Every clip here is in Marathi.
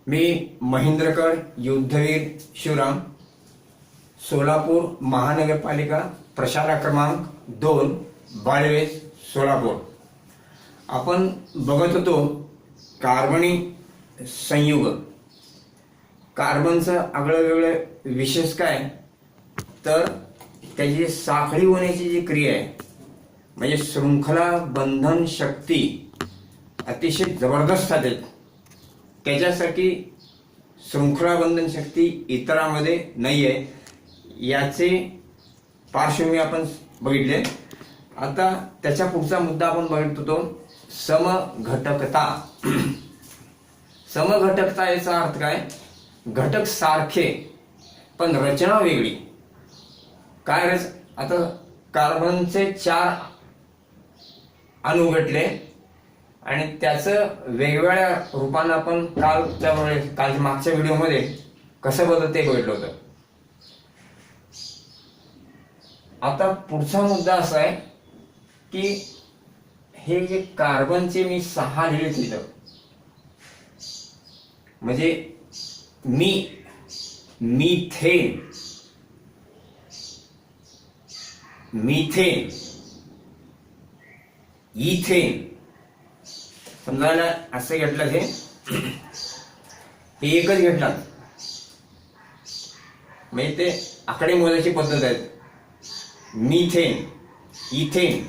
मी महेंद्रकर युद्धवीर शिवराम, सोलापूर महानगरपालिका प्रशाला क्रमांक 2, बाळवेस, सोलापूर. आपण बघत होतो कार्बनी संयुग. कार्बनचं आगळं वेगळं विशेष काय, तर त्याची साखळी होण्याची जी क्रिया आहे, म्हणजे शृंखला बंधन शक्ती अतिशय जबरदस्त आहे. त्याच्यासाठी शृंखला बंधन शक्ती इतरांमध्ये नाही आहे, याचे पार्श्वभूमी आपण बघितले. आता त्याच्या पुढचा मुद्दा आपण बघत होतो समघटकता. समघटकता याचा अर्थ काय, घटक सारखे पण रचना वेगळी. काय आता कार्बनचे 4 अणु घटले आणि त्याचं वेगवेगळ्या रूपानं आपण काल मागच्या व्हिडिओमध्ये कसं बदलतं ते बघितलं होतं. आता पुढचा मुद्दा असा आहे की हे जे कार्बनचे मी 6 लिहिले तिथं, म्हणजे मिथेन, इथेन समजायला असं घेतलं, हे एकच घेतला, म्हणजे ते आकडे मोजायची पद्धत आहे. Methane, ethane,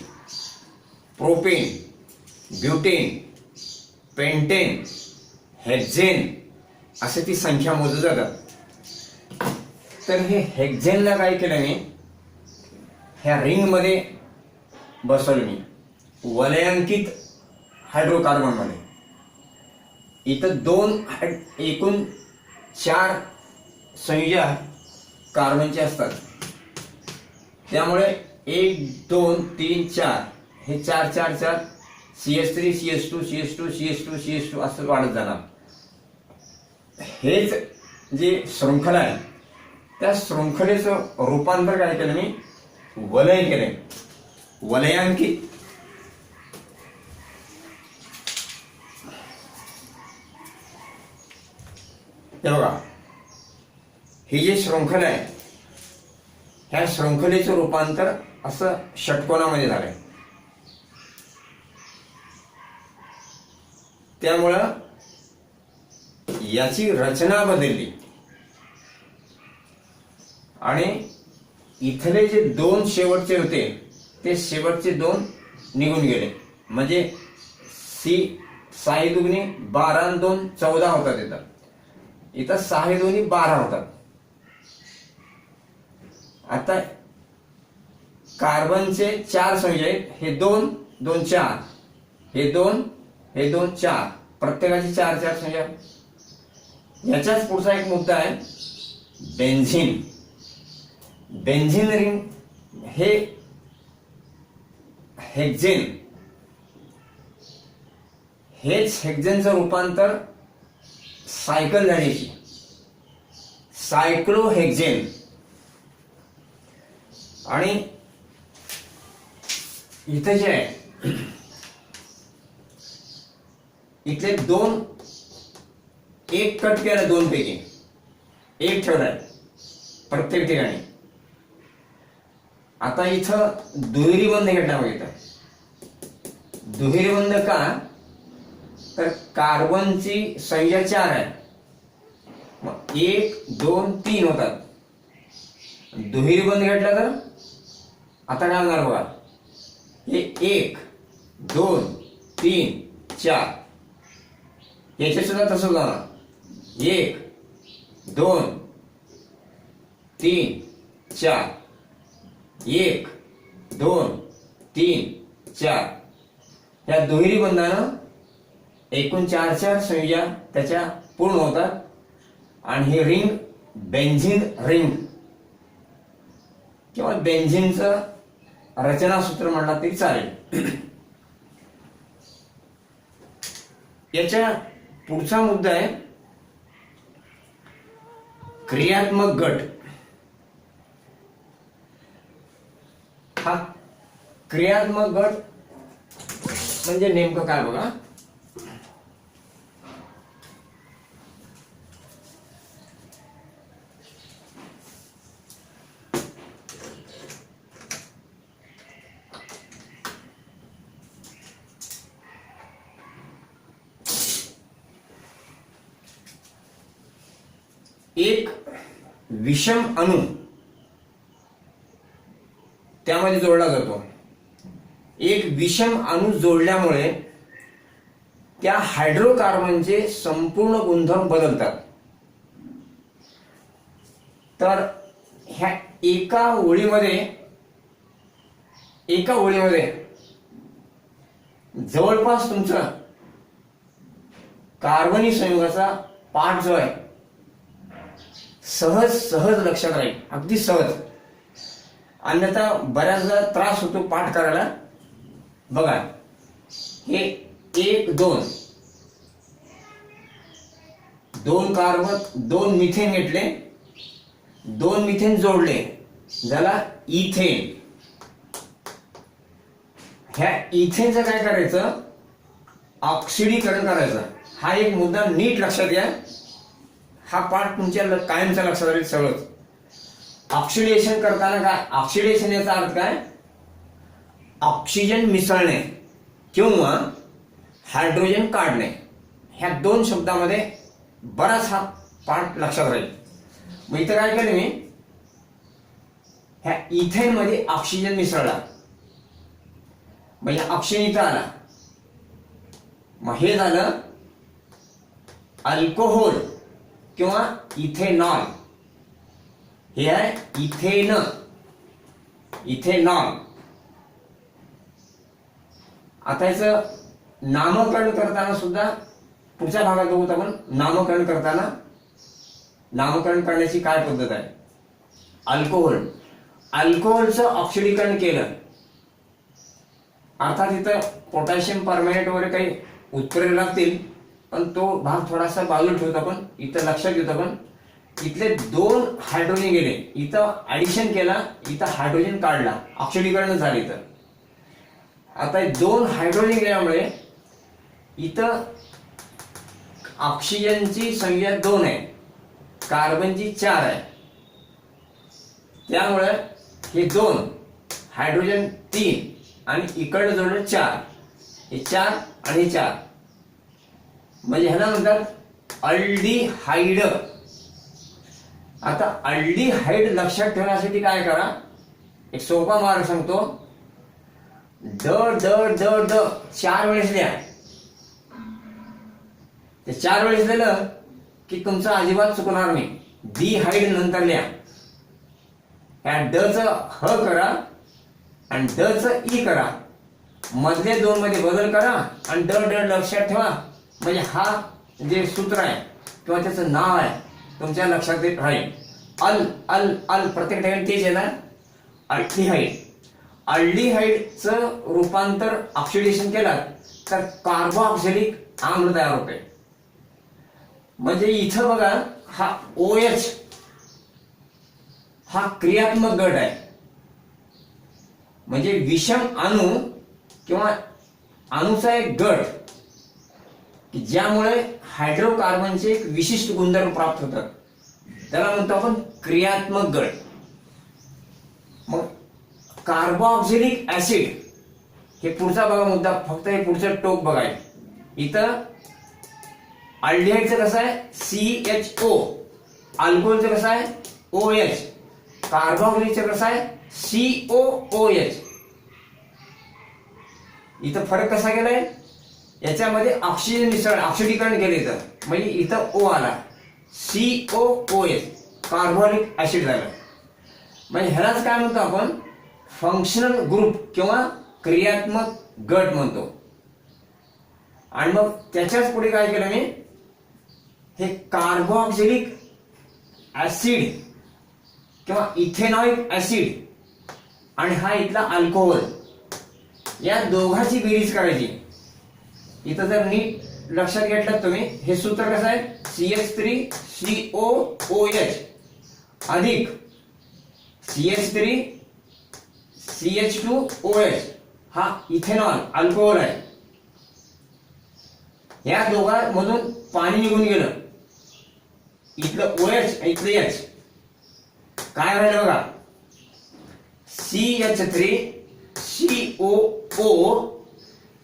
propane, butane, pentane, hexane असे ती संख्या मोजली जातात. तर हे हेक्झेनला काय केलं मी, ह्या रिंग मध्ये बसवलं मी, वलयांकित हायड्रोकार्बन मध्ये. इथं एकूण 4 संयुजा कार्बनचे असतात. त्यामुळे 1 2 3 4 हे 4 4 4 CH3 CH2 CH2 CH2 CH2 असं वाढत जाणार. हेच जे शृंखला आहे, त्या शृंखलेचं रूपांतर काय केलं मी, वलय केले, वलयांकित. हे बघा, ही जी शृंखला आहे, ह्या शृंखलेचं रूपांतर असं षटकोनामध्ये झालंय. त्यामुळं याची रचना बदलली आणि इथले जे 2 शेवटचे होते ते शेवटचे 2 निघून गेले. म्हणजे 6 दुगणी 12 आणि 2 14 होतात. इथं 6 दोन्ही 12 होतात. आता कार्बनचे 4 संयुज आहेत, हे 2 2 4, हे 2 हे 2 4, प्रत्येकाचे 4 4 संयुज. याच्याच पुढचा एक मुद्दा आहे बेन्झीन. बेन्झीन रिंग हे हेक्झेन, हेच हेक्झेनचं रूपांतर सायकल झाल्याची सायक्लोहेक्झेन. आणि इथे जे आहे, इथले 2 एक कट केला, 2 पैकी 1 ठेवलाय प्रत्येक ठिकाणी. आता इथं दुहेरी बंध घेतला. मग इथं दुहेरी बंध का, तर कार्बनची संख्या 4 आहे, मग 1 2 3 होतात. दुहेरी बंध घेतला तर आता काय होणार बघा, हे 1 2 3 4, याचे सुद्धा तसं जाणार, 1 2 3 4, 1 2 3 4. या दुहेरी बंधानं एकूण 4 4 संयुजा त्याच्या पूर्ण होतात आणि ही रिंग बेन्झीन रिंग किंवा बेन्झीनचं रचनासूत्र म्हणला तरी चालेल. याच्या पुढचा मुद्दा आहे क्रियात्मक गट. हा क्रियात्मक गट म्हणजे नेमकं काय बघा. एक विषम अणू त्यामध्ये जोडला जातो. एक विषम अणू जोडल्यामुळे त्या हायड्रोकार्बनचे संपूर्ण गुणधर्म बदलतात. तर ह्या एका ओळीमध्ये जवळपास तुमचा कार्बनी संयुगाचा पाठ जो आहे सहज लक्षात राहील, अगदी सहज. अन्यथा बऱ्याचदा त्रास होतो पाठ करायला. बघा, हे 1 2 कार्बन, 2 मिथेन घेतले, 2 मिथेन जोडले, झाला इथेन. ह्या इथेनचं काय करायचं, ऑक्सिडीकरण करायचं. हा एक मुद्दा नीट लक्षात घ्या. हा पाठ तुमच्या कायमचा लक्षात राहील सगळंच. ऑक्सिडेशन करताना काय, ऑक्सिडेशन याचा अर्थ काय, ऑक्सिजन मिसळणे किंवा हायड्रोजन काढणे. ह्या 2 शब्दामध्ये बराच हा पाठ लक्षात राहील. मग इथं काय केलं मी, ह्या इथेन मध्ये ऑक्सिजन मिसळला, म्हणजे ऑक्सिजन इथं आला. मग हे झालं अल्कोहोल किंवा इथेनॉल. हे आहे इथेनॉल. आता याचं नामकरण करताना सुद्धा पुढच्या भागात बघू आपण. नामकरण करण्याची काय पद्धत आहे. अल्कोहोलचं ऑक्सिडीकरण केलं, अर्थात इथं पोटॅशियम परमॅनेट वगैरे काही उत्प्रेरक लागतील, पण तो भाग थोडासा बाजूला ठेवतो आपण. इथं लक्षात घेतो आपण, इथले 2 हायड्रोजन गेले, इथं ऍडिशन केला, इथं हायड्रोजन काढला, ऑक्सिडीकरण झालं इथं. आता 2 हायड्रोजन गेल्यामुळे इथं ऑक्सिजनची संख्या 2 आहे, कार्बनची 4 आहे. त्यामुळे हे 2 हायड्रोजन 3 आणि इकडे जोडलं 4. हे 4 आणि हे 4, म्हणजे ह्याला म्हणतात अल्डिहाइड. आता अल्डिहाइड लक्षात ठेवण्यासाठी काय करा, एक सोपा मार्ग सांगतो. ड 4 वेळेस लिहा. ते 4 वेळेस लिहिलं की तुमचं अजिबात चुकणार नाही. डिहाइड नंतर लिहा. ह्या ड च ह करा आणि ड च ई करा, मधले 2 मध्ये बदल करा आणि ड लक्षात ठेवा. म्हणजे हा जे सूत्र आहे किंवा त्याचं नाव आहे तुमच्या लक्षात राहील. अल प्रत्येक ठिकाणी तेच येणार, अल्डिहाइडचं रूपांतर ऑक्सिडेशन केलं तर कार्बोऑक्सिलिक आम्ल तयार होते. म्हणजे इथं बघा, हा OH हा क्रियात्मक गट आहे. म्हणजे विषम अणू किंवा अणूचा एक गट की ज्यामुळे हायड्रोकार्बनचे एक विशिष्ट गुणधर्म प्राप्त होतात, त्याला म्हणतो आपण क्रियात्मक गट. मग कार्बोऑक्सिलिक ऍसिड हे पुढचा बघा मुद्दा, फक्त हे पुढचं टोक बघाय. इथं अल्डिहाइडचं कसं आहे CHO, अल्कोहोलचं कसं आहे OH, कार्बोऑक्सिलिकचं कसं आहे COOH. इथं फरक कसा केलाय, याच्यामध्ये ऑक्सिजन मिसळ ऑक्सिडीकरण केले इथं, म्हणजे इथं O आला, COOH कार्बोनिक ऍसिड झालं. म्हणजे ह्यालाच काय म्हणतो आपण फंक्शनल ग्रुप किंवा क्रियात्मक गट म्हणतो. आणि मग त्याच्याच पुढे काय केलं मी, हे कार्बोऑक्सिलिक ऍसिड किंवा इथेनॉइक ऍसिड आणि हा इथला अल्कोहोल, या दोघांची बेरीज करायची. इथं जर नीट लक्षात घेतलं तुम्ही, हे सूत्र कसं आहे CH3COOH अधिक CH3CH2OH हा इथेनॉल अल्कोहोल आहे. या दोघांमधून पाणी निघून गेलं, इथलं OH इथलं H, काय राहिलं बघा CH3COO,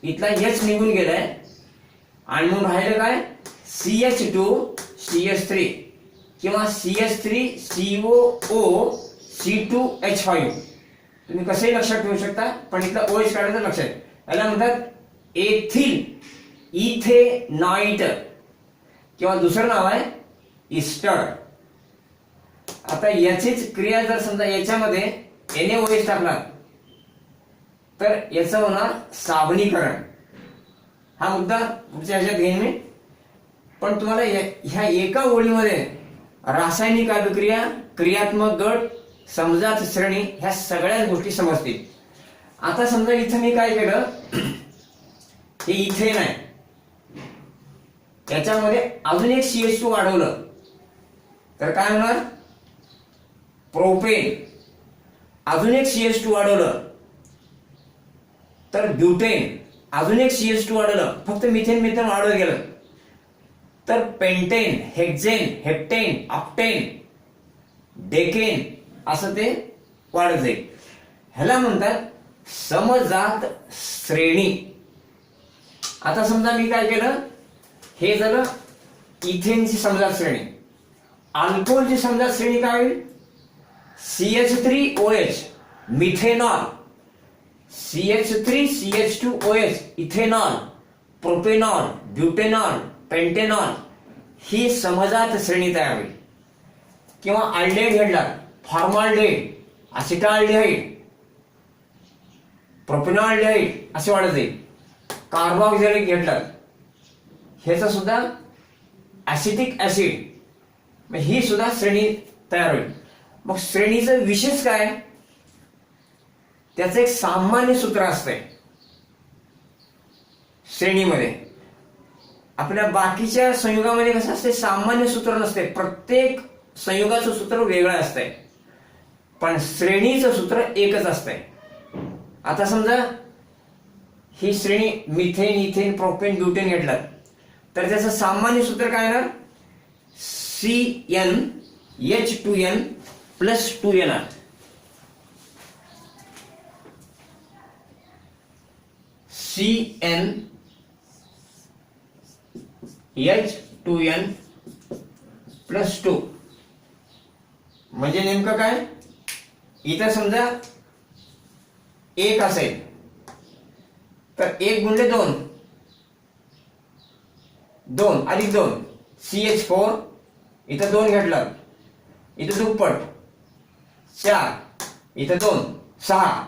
इथला H निघून गेलाय आणि म्हणून राहिलं काय CH2CH3. किंवा CH3COO C2H5 तुम्ही कसंही लक्षात ठेवू शकता, पण इथलं OH काढायचं लक्षात. याला म्हणतात एथिल इथेनॉइट किंवा दुसरं नाव आहे इस्टर. आता याचीच क्रिया जर समजा याच्यामध्ये NaOH टाकला तर याचं होणार साबणीकरण. हा मुद्दा पुढच्या ह्याच्यात घेईन मी, पण तुम्हाला ह्या एका ओळीमध्ये रासायनिक अभिक्रिया, क्रियात्मक गट, समजात श्रेणी ह्या सगळ्या गोष्टी समजतील. आता समजा इथं मी काय केलं, हे इथेन आहे, त्याच्यामध्ये अजून एक CH2 वाढवलं तर काय होणार, प्रोपेन. अजून एक CH2 वाढवलं तर ब्युटेन. अजून एक CH2 वाढवलं, फक्त मिथेन वाढवत गेलं तर पेंटेन, हेक्झेन, हेप्टेन, ऑक्टेन, डेकेन असं ते वाढत जाईल. ह्याला म्हणतात समजात श्रेणी. आता समजा मी काय केलं, हे झालं इथेनची समजात श्रेणी. अल्कोहोलची समजात श्रेणी काय होईल, CH3OH methanol, CH3CH2OH ethanol, propanol, butanol, pentanol ही समजात श्रेणी तयार होईल. किंवा अल्डेहाइड घेतला, फॉर्माल्डेहाइड, असिटाल्डेहाइड, प्रोपेनॉल्डेहाइड असे वाढत जाईल. कार्बोक्झिलिक घेतला, ह्याचा सुद्धा ऍसिटिक ऍसिड, ही सुद्धा श्रेणी तयार होईल. मग श्रेणीचं विशेष काय, त्याचं एक सामान्य सूत्र असतंय श्रेणीमध्ये. आपल्या बाकीच्या संयुगामध्ये कसं असते, सामान्य सूत्र नसते, प्रत्येक संयुगाचं सूत्र वेगळं असतंय, पण श्रेणीचं सूत्र एकच असतंय. आता समजा ही श्रेणी मिथेन, इथेन, प्रोपेन, ब्युटेन घेतलं तर त्याचं सामान्य सूत्र काय येणार, CnH2n+2 येणार. CnH2n+2 म्हणजे नेमकं काय, इथं समजा 1 असेल तर 1 गुणिले 2, 2 अधिक 2 CH4, इथं 2 घेतलं, इथं दुप्पट 4, इथं 2 6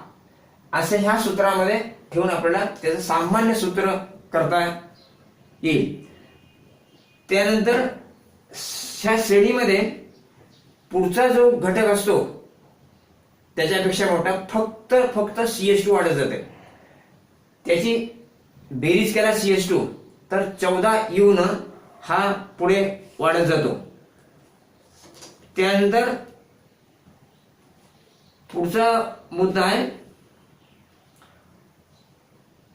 असे ह्या सूत्रामध्ये ठेवून आपल्याला त्याचं सामान्य सूत्र करता येईल. त्यानंतर ह्या श्रेणीमध्ये पुढचा जो घटक असतो त्याच्यापेक्षा मोठा फक्त CH2 वाढत जाते. त्याची बेरीज केला CH2 तर 14 येऊन हा पुढे वाढत जातो. त्यानंतर पुढचा मुद्दा आहे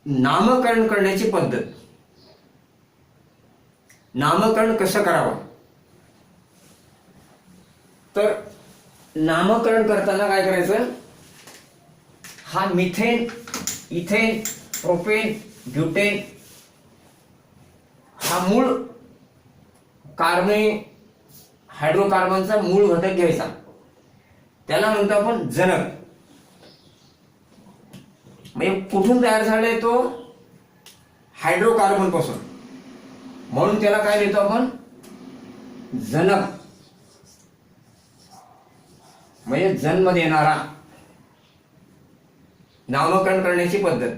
नामकरण करण्याची पद्धत. नामकरण कसं करावं, तर नामकरण करताना काय करायचं, हा मिथेन, इथेन, प्रोपेन, ब्युटेन हा मूळ हायड्रोकार्बनचा मूळ घटक घ्यायचा, त्याला म्हणतो आपण जनक. म्हणजे कुठून तयार झालाय तो, हायड्रोकार्बन पासून, म्हणून त्याला काय देतो आपण, जनक. म्हणजे जन्म देणारा. नामकरण करण्याची पद्धत.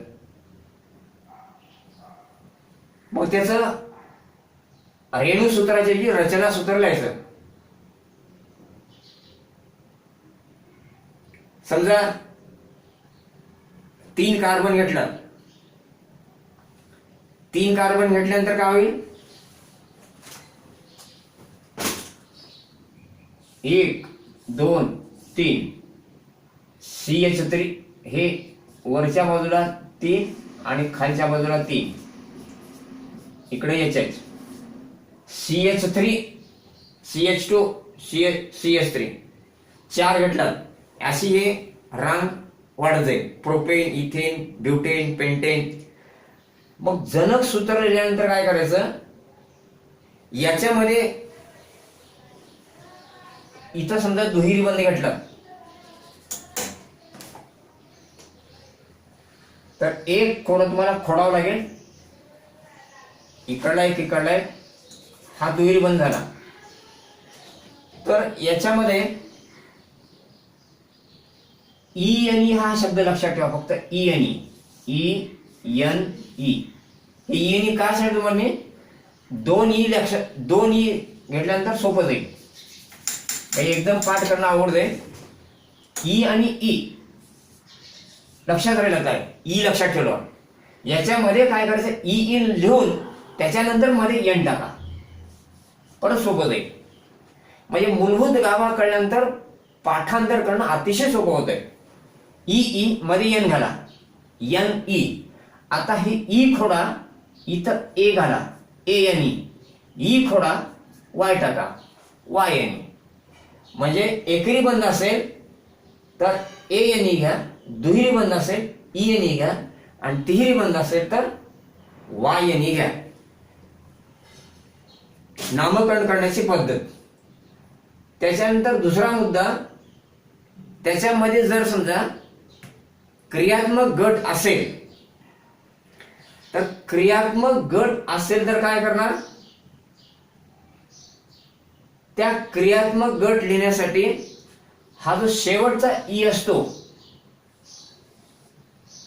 मग त्याचं रेणुसूत्राची जी रचना सूत्र लिहायचं. समजा 3 कार्बन घेतला, 3 कार्बन घेतल्यानंतर काय होईल, 1 2 3 CH3 हे वरच्या बाजूला 3 आणि खालच्या बाजूला 3, इकडे HH, CH3 CH2 CH3 4 घेतला, अशी हे रांग वाढत जाईल. Propane, ethane, butane, pentane. मग जनक सूत्र लिहिल्यानंतर काय करायचं, याच्यामध्ये इथं समजा दुहेरी बंध घेतला तर एक कोड तुम्हाला खोडावं लागेल, इकडला एक, हा दुहेरी बंध झाला. तर याच्यामध्ये ई आणि हा शब्द लक्षात ठेवा, फक्त ई आणि ई एन ई. हे ई आणि काय सांगितलं तुम्हाला मी, दोन ई घेतल्यानंतर सोपं जाईल, काही एकदम पाठ करणं अवघड जाईल. ई आणि ई लक्षात राहिलं काय, ई लक्षात ठेवलं. याच्यामध्ये काय करायचं, ई इन लिहून त्याच्यानंतर मध्ये एन टाका, परत सोपं जाईल. म्हणजे मूलभूत गाभा कळल्यानंतर पाठांतर करणं अतिशय सोपं होतंय. ई मध्ये एन घाला, एन ई. आता हे ई खोडा, इथं ए घाला, ए एन ई खोडा, वाय टाका, वाय एन ई. म्हणजे एकेरी बंध असेल तर ए एन ई घ्या, दुहेरी बंध असेल ई एन ई घ्या, आणि तिहेरी बंध असेल तर वाय एन ई घ्या. नामकरण करण्याची पद्धत. त्याच्यानंतर दुसरा मुद्दा, त्याच्यामध्ये जर समजा क्रियात्मक गट असेल तर काय करणार, त्या क्रियात्मक गट लिहिण्यासाठी हा जो शेवटचा ई असतो,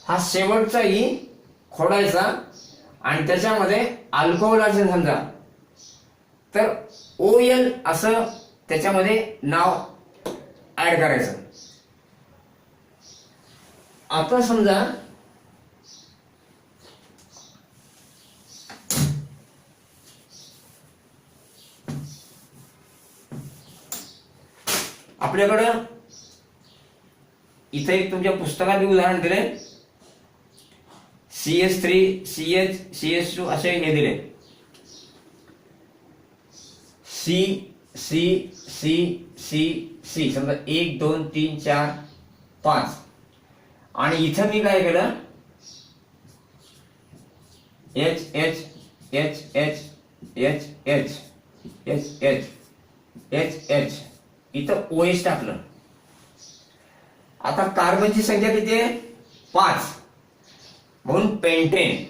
हा शेवटचा ई खोडायचा आणि त्याच्यामध्ये अल्कोहोल असेल समजा तर ओ एल असं त्याच्यामध्ये नाव ऍड करायचं. आता समजा आपल्याकडं इथे एक तुमच्या पुस्तकात उदाहरण दिले, CS3 CH CS2 असे हे दिले. C C C C C समजा 1 2 3 4 5. आणि इथं मी काय केलं, H H H H H H H H H H इथं OH टाकलं. आता कार्बनची संख्या किती आहे, 5, म्हणून पेंटेन.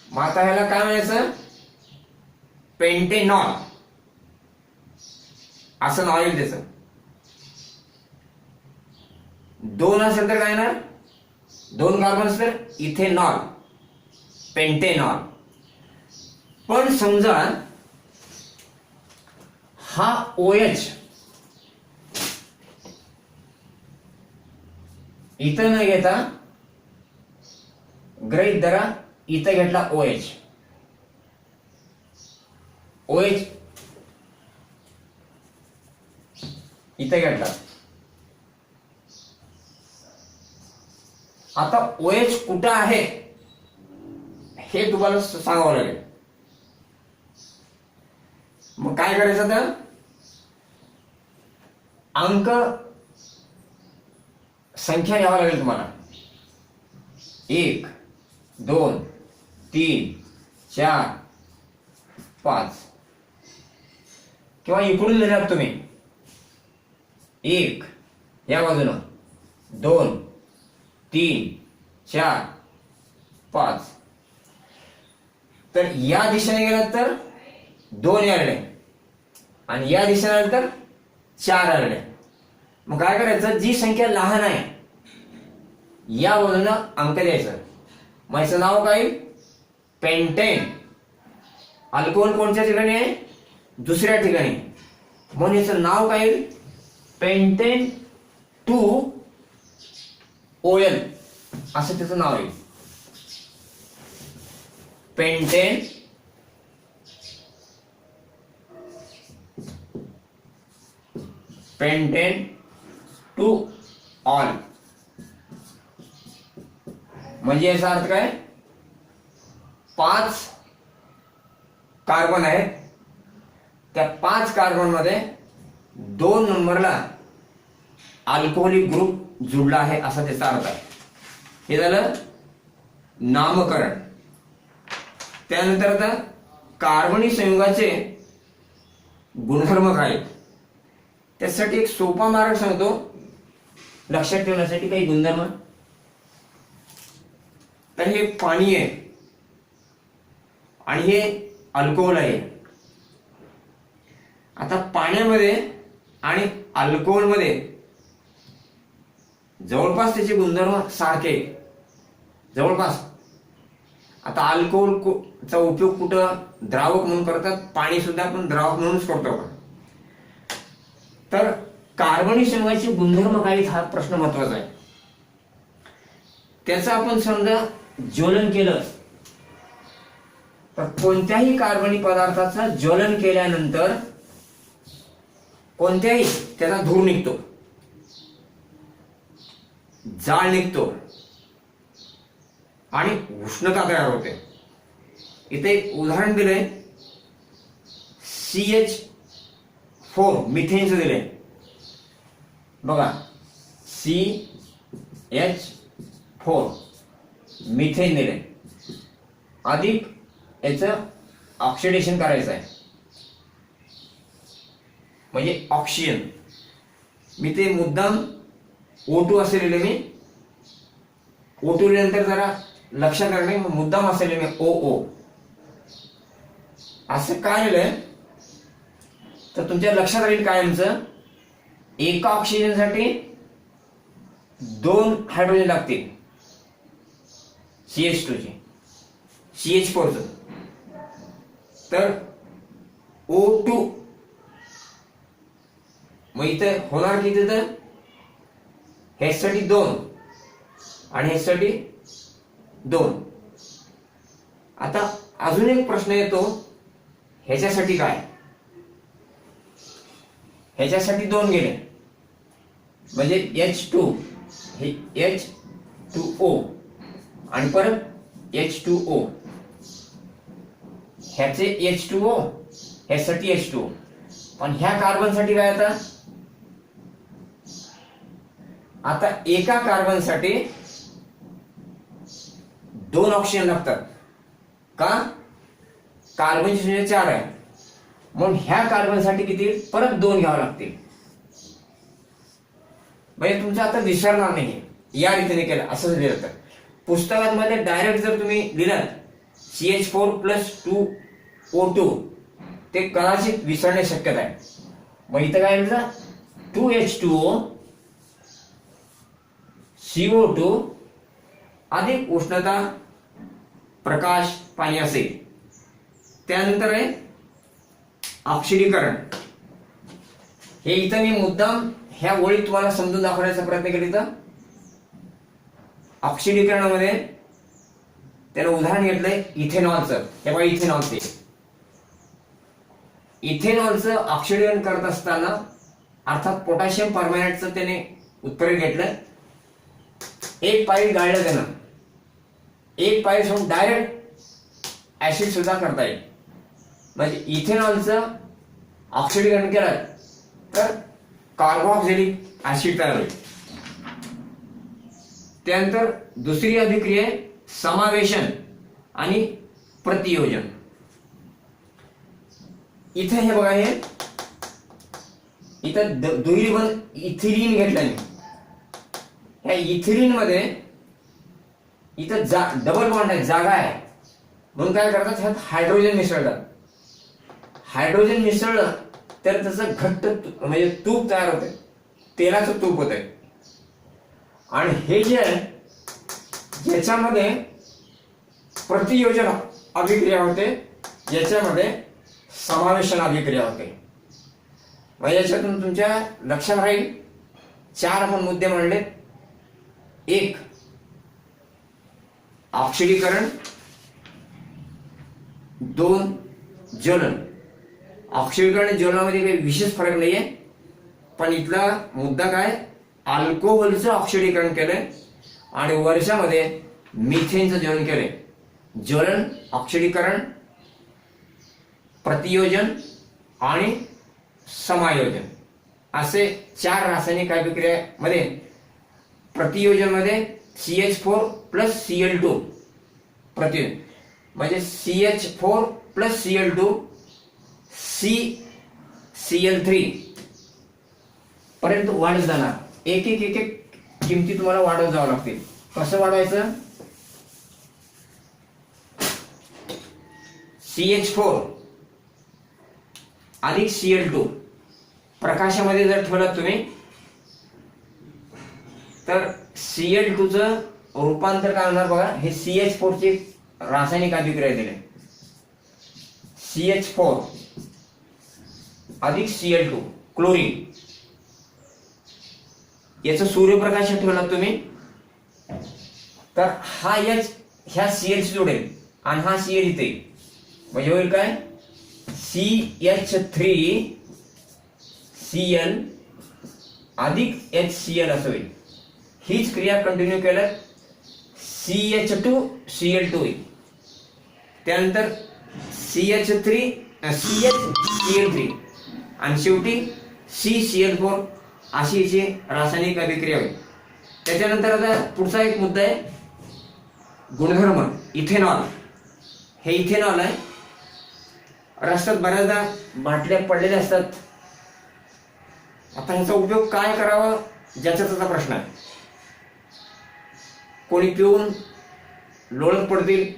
मग आता ह्याला काय म्हणायचं, पेंटेनॉल असं नाव येईल त्याचं. 2 असेल तर काय ना, 2 कार्बन असेल तर इथेनॉल, पेंटेनॉल. पण समजा हा OH इथं न घेता गृहीत धरा इथं घेतला OH इथं घेतला. आता OH कुठं आहे हे तुम्हाला सांगावं लागेल. मग काय करायचं, तर अंक संख्या घ्यावा लागेल तुम्हाला. 1 2 3 4 5 किंवा इकडून लिहिलात तुम्ही 1 या बाजूनं, 2 3 4 5. तर या दिशेने गेलात तर 2 आले आणि या दिशेने आले तर 4 आले. मग काय करायचं, जी संख्या लहान आहे या बाजूनं अंक द्यायचं. मग याचं नाव काय, पेंटेन. अल्कोहोल कोणत्या ठिकाणी आहे, दुसऱ्या ठिकाणी, म्हणून याचं नाव काय, पेंटेन 2 OL असं त्याचं नाव आहे. Pentane pentane 2 all. म्हणजे याचा अर्थ काय, 5 कार्बन आहेत, त्या 5 कार्बन मध्ये 2 नंबरला अल्कोहोलिक ग्रुप जुळला आहे असा त्याचा अर्थ आहे. हे झालं नामकरण. त्यानंतर आता कार्बनी संयुगाचे गुणधर्म काय, त्यासाठी एक सोपा मार्ग सांगतो लक्षात ठेवण्यासाठी काही गुणधर्म. तर हे पाणी आहे आणि हे अल्कोहोल आहे. आता पाण्यामध्ये आणि अल्कोहोलमध्ये जवळपास त्याचे गुणधर्म सारखे, जवळपास. आता अल्कोहोलचा उपयोग कुठं द्रावक म्हणून करतात, पाणी सुद्धा आपण द्रावक म्हणूनच करतो. तर कार्बनी संयुगाचे गुणधर्म काय हा प्रश्न महत्वाचा आहे. त्याचं आपण समजा ज्वलन केलं तर कोणत्याही कार्बनी पदार्थाचं ज्वलन केल्यानंतर कोणत्याही त्याचा धूर निघतो, जाळ निघतो आणि उष्णता तयार होते. इथे एक उदाहरण दिलंय, CH4 मिथेनचं दिलंय बघा. CH4 मिथेन दिलंय, अधिक याचं ऑक्सिडेशन करायचं आहे म्हणजे ऑक्सिजन. मी ते मुद्दाम O2 असे लिहिले, मी O2 लिहिल्यानंतर जरा लक्षात राहणे मुद्दाम असे लिहिले मी OO. असं काय लिहिलंय तर तुमच्या लक्षात राहील कायमचं, एका ऑक्सिजनसाठी 2 हायड्रोजन लागतील CH2 चे, CH4 च. तर O2 मग इथं होणार किती, तर ह्यासाठी 2 आणि ह्यासाठी 2. आता अजून एक प्रश्न येतो, ह्याच्यासाठी काय, ह्याच्यासाठी 2 गेले म्हणजे H2 हे H2O आणि परत H2O, ह्याचे H2O ह्यासाठी H2O. पण ह्या कार्बनसाठी काय, आता एका कार्बनसाठी 2 ऑक्सिजन लागतात का, कार्बनची संख्या 4 आहे म्हणून ह्या कार्बनसाठी किती परत 2 घ्यावे लागतील. म्हणजे तुमचं आता विसरणार नाही या रीतीने केलं असं दिलं तर. पुस्तकात मध्ये डायरेक्ट जर तुम्ही लिहिलं CH4 + 2O2 ते कदाचित विसरण्याची शक्यता आहे. मग इथं काय लिहिलं 2H2O CO2 अधिक उष्णता प्रकाश पाणी असेल. त्यानंतर आहे ऑक्सिडीकरण. हे इथं मी मुद्दाम ह्या ओळीत तुम्हाला समजून दाखवण्याचा प्रयत्न केला. ऑक्सिडीकरणामध्ये त्यानं उदाहरण घेतलंय इथेनॉलचं. हे बघा इथेनॉलचे, इथेनॉलचं ऑक्सिडीकरण करत असताना अर्थात पोटॅशियम परमॅनेटचं त्याने उत्तर घेतलं. एक पाईप गाळलं त्यानं, एक पाईप सोडून डायरेक्ट ऍसिड सुद्धा करता येईल. म्हणजे इथेनॉलचं ऑक्सिडीकरण केलं तर कार्बोक्सिलिक ऍसिड तयार होईल. त्यानंतर दुसरी अभिक्रिया आहे समावेशन आणि प्रतियोजन. इथे हे बघा, हे इथं दुहेरी बंध इथिलीन घेतलं मी. ह्या इथिलीन मध्ये इथं डबल बॉन्ड आहे, जागा आहे म्हणून काय करतात ह्यात हायड्रोजन मिसळतात. हायड्रोजन मिसळलं तर त्याचं घट्ट म्हणजे तूप तयार होते, तेलाचं तूप होते. आणि हे जे आहे याच्यामध्ये प्रतियोजन अभिक्रिया होते, याच्यामध्ये समावेशन अभिक्रिया होते. मग याच्यातून तुमच्या लक्षात राहील 4 आपण मुद्दे म्हणले. 1 ऑक्सिडीकरण, 2 ज्वलन. ऑक्सिडीकरण आणि ज्वलनामध्ये काही विशेष फरक नाहीये, पण इथला मुद्दा काय, अल्कोहोलचं ऑक्सिडीकरण केलंय आणि वर्षामध्ये मिथेनचं ज्वलन केलंय. ज्वलन, ऑक्सिडीकरण, प्रतियोजन आणि समायोजन असे 4 रासायनिक अभिक्रियामध्ये प्रतियोजन मध्ये CH4 + Cl2 प्रतियोजन म्हणजे CH4 + Cl2 C Cl3 पर्यंत वाढत जाणार. एक एक एक एक किमती तुम्हाला वाढवत जावं लागतील. कसं वाढवायचं? CH4 अधिक Cl2 प्रकाशामध्ये जर ठेवलात तुम्ही तर Cl2 चं रूपांतर काय होणार बघा. हे CH4 ची रासायनिक अभिक्रिया दिली. CH4 अधिक Cl2 क्लोरीन याचं सूर्यप्रकाशात ठेवलात तुम्ही तर हा H ह्या Cl शी जोडेल आणि हा Cl इथे म्हणजे होईल काय CH3Cl अधिक HCl असं होईल. हीच क्रिया कंटिन्यू केल्यात CH2Cl2 होईल. त्यानंतर CH3 आणि शेवटी CCl4 अशी याची रासायनिक अभिक्रिया होईल. त्याच्यानंतर आता पुढचा एक मुद्दा आहे गुणधर्म. इथेनॉल. हे इथेनॉल आहे. रस्त्यात बऱ्याचदा बाटल्या पडलेल्या असतात. आता ह्याचा उपयोग काय करावा ज्याचा त्याचा प्रश्न आहे. कोणी पिऊन लोळत पडतील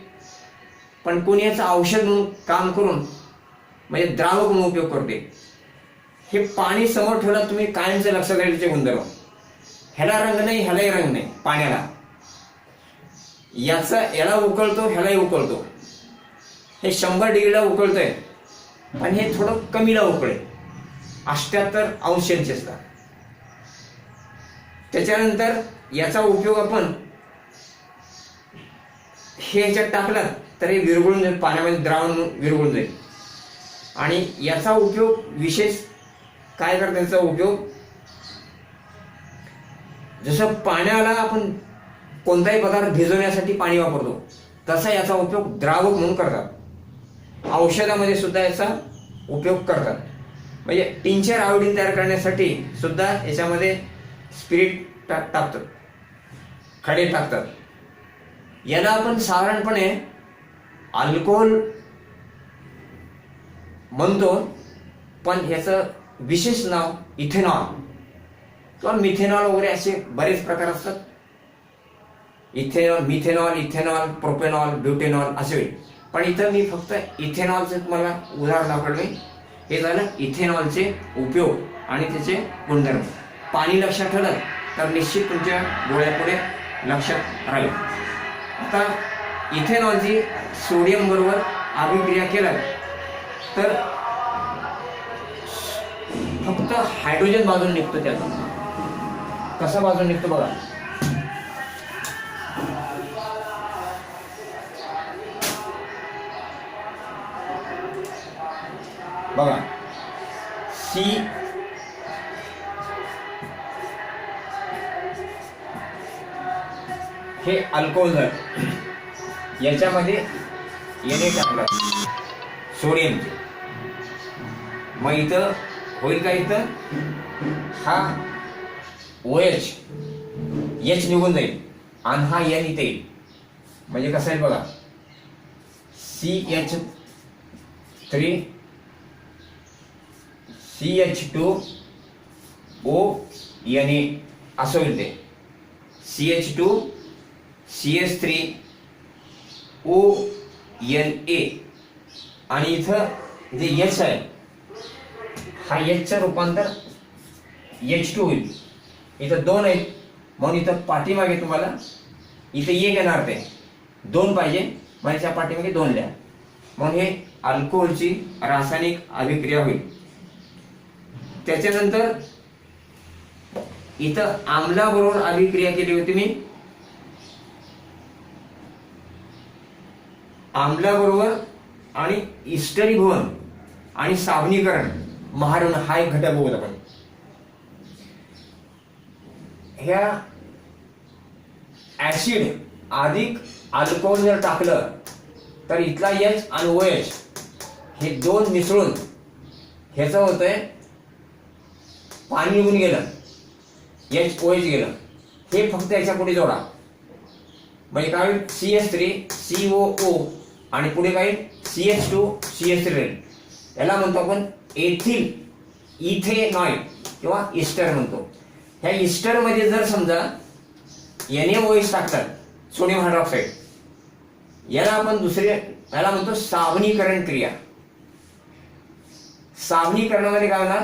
पण कोणी याचं औषध म्हणून काम करून म्हणजे द्रावक म्हणून उपयोग करते. हे पाणी समोर ठेवलं तुम्ही कायमचं लक्षात राहिल्याचे गुणधर्म. ह्याला रंग नाही ह्यालाही रंग नाही. पाण्याला याला उकळतो ह्यालाही उकळतो. हे 100 डिग्रीला उकळतंय पण हे थोडं कमीला उकळे 78 अंश असतात. त्याच्यानंतर याचा उपयोग आपण हे ह्याच्यात टाकलं तर हे विरघळून जाईल. पाण्यामध्ये द्रावण विरघळून जाईल. आणि याचा उपयोग विशेष काय करतात याचा उपयोग जसं पाण्याला आपण कोणताही पदार्थ भिजवण्यासाठी पाणी वापरतो तसा याचा उपयोग द्रावक म्हणून करतात. औषधामध्ये सुद्धा याचा उपयोग करतात. म्हणजे टिंचर आयोडीन तयार करण्यासाठी सुद्धा याच्यामध्ये स्पिरिट टाकतात खडे टाकतात. याला आपण साधारणपणे अल्कोहोल म्हणतो पण ह्याचं विशेष नाव इथेनॉल किंवा मिथेनॉल वगैरे असे बरेच प्रकार असतात. मिथेनॉल, प्रोपेनॉल, ब्युटेनॉल असे होईल. पण इथं मी फक्त इथेनॉलचे तुम्हाला उदाहरण दाखवले. हे झालं इथेनॉलचे उपयोग आणि त्याचे गुणधर्म. पाणी लक्षात ठेवलं तर निश्चित तुमच्या डोळ्यापुढे लक्षात राहील. आता इथेनॉलची सोडियम बरोबर अभिक्रिया केलं तर फक्त हायड्रोजन बाजून निघतो. त्याचा कसा बाजून निघतो बघा. बघा C हे अल्कोहोल झालं. याच्यामध्ये येणे टाकलं सोडियमचे. मग इथं होईल का इथं हा OH H निघून जाईल आणि हा N इथे येईल. म्हणजे कसं आहे बघा CH3 CH2ONA असं होईल ते. CH2 CH3ONA आणि इथं जे H आहे हा H चं रूपांतर H2 होईल. इथं 2 आहेत म्हणून इथं पाठीमागे तुम्हाला इथं 1 येणार. ते 2 पाहिजे म्हणजे त्या पाठीमागे 2 लिहा. म्हणून हे अल्कोहोलची रासायनिक अभिक्रिया होईल. त्याच्यानंतर इथं आम्लाबरोबर अभिक्रिया केली होती मी. आम्लाबरोबर आणि इस्टरीभवन आणि साबणीकरण महारण हा एक घटक बघूत आपण. ह्या ऍसिड अधिक अल्कोहोल जर टाकलं तर इथला H आणि OH हे 2 मिसळून ह्याचं होतंय पाणी निघून गेलं OH गेलं. हे फक्त याच्या पुढे जोडा म्हणजे काय होईल CH3COO आणि पुढे काय CH2CH3 राहील. याला म्हणतो आपण एथिल इथेनॉइड किंवा इस्टर म्हणतो. ह्या इस्टरमध्ये जर समजा NaOH टाकतात सोडियम हायड्रॉक्साईड, याला आपण याला म्हणतो साबणीकरण क्रिया. साबणीकरणामध्ये काय होणार,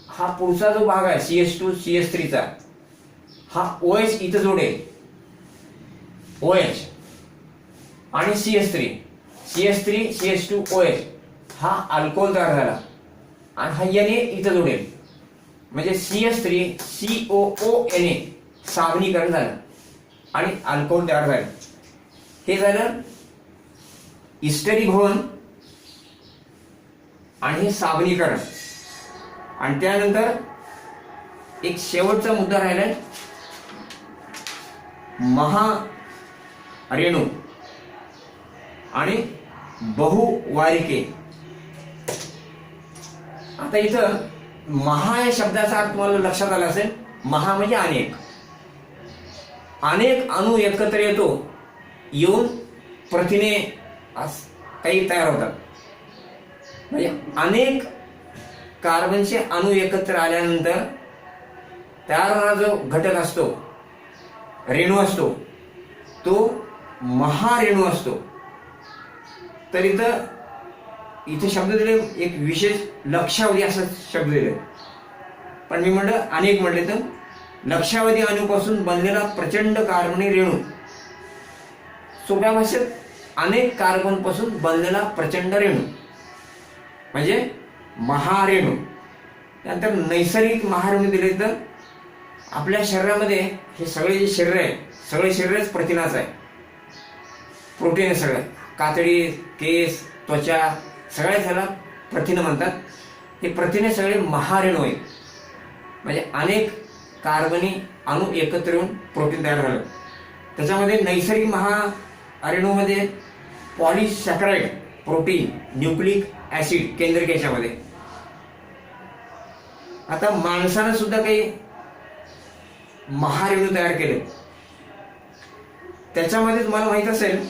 हा पुढचा जो भाग आहे CH2 CH3 चा, हा OH इथं जोडेल, OH आणि CH3 CH2 OH, हा अल्कोहोल तयार झाला आणि हा Na इथं जोडेल, म्हणजे CH3 COONA साबणीकरण झालं आणि अल्कोहोल तयार झालं. हे झालं इस्टरीभवन आणि हे साबणीकरण. आणि त्यानंतर एक शेवटचा मुद्दा राहिलाय, महारेणू आणि बहुवारिके. आता इथं महा या शब्दाचा अर्थ तुम्हाला लक्षात आला असेल. महा म्हणजे अनेक अणू एकत्र येऊन प्रथिने काही तयार होतात. म्हणजे अनेक कार्बनचे अणू एकत्र आल्यानंतर तयार होणारा जो घटक असतो, रेणू असतो, तो महारेणू असतो. तर इथे शब्द दिले, एक विशेष लक्षावधी असा शब्द दिले, पण मी म्हणलं अनेक म्हणले तर लक्षावधी अणूपासून बनलेला प्रचंड कार्बनी रेणू. सोप्या भाषेत अनेक कार्बन पासून बनलेला प्रचंड रेणू म्हणजे महारेणू. त्यानंतर नैसर्गिक महारेणू दिले तर आपल्या शरीरामध्ये हे सगळे जे शरीर आहे, सगळे शरीरच प्रथिनाचं आहे, प्रोटीन आहे सगळं. कातडी, केस, त्वचा सगळ्या ह्याला प्रथिनं म्हणतात. हे प्रथिने सगळे महारेणू आहेत. म्हणजे अनेक कार्बनी अणू एकत्र येऊन प्रोटीन तयार झालं. त्याच्यामध्ये नैसर्गिक महारेणूमध्ये पॉलिसॅकराइड, प्रोटीन, न्यूक्लिक ऍसिड केंद्रक याच्यामध्ये. आता माणसानं सुद्धा काही महारेणू तयार केले. त्याच्यामध्ये तुम्हाला माहित असेल,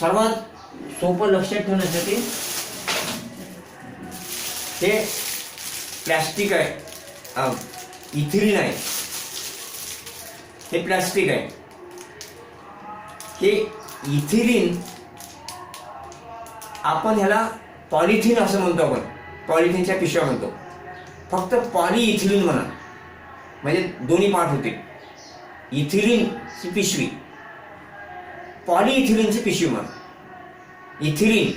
सर्वात सोपं लक्षात ठेवण्यासाठी हे प्लास्टिक आहे, इथिलीन आहे. हे प्लास्टिक आहे. हे इथिलीन आपण ह्याला पॉलिथिन असं म्हणतो. आपण पॉलिथिनच्या पिशव्या म्हणतो. फक्त पॉलिइथिलीन म्हणा, म्हणजे दोन्ही पार्ट होते. इथिलीनची पिशवी, पॉलिइथिलीनची पिशवी म्हणा. इथिलीन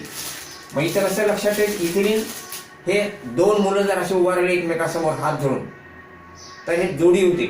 मग इथं कसं लक्षात येईल, इथिलीन हे दोन मुलं जर असे उभा राहिले एकमेकासमोर हात धरून तर हे जोडी होते.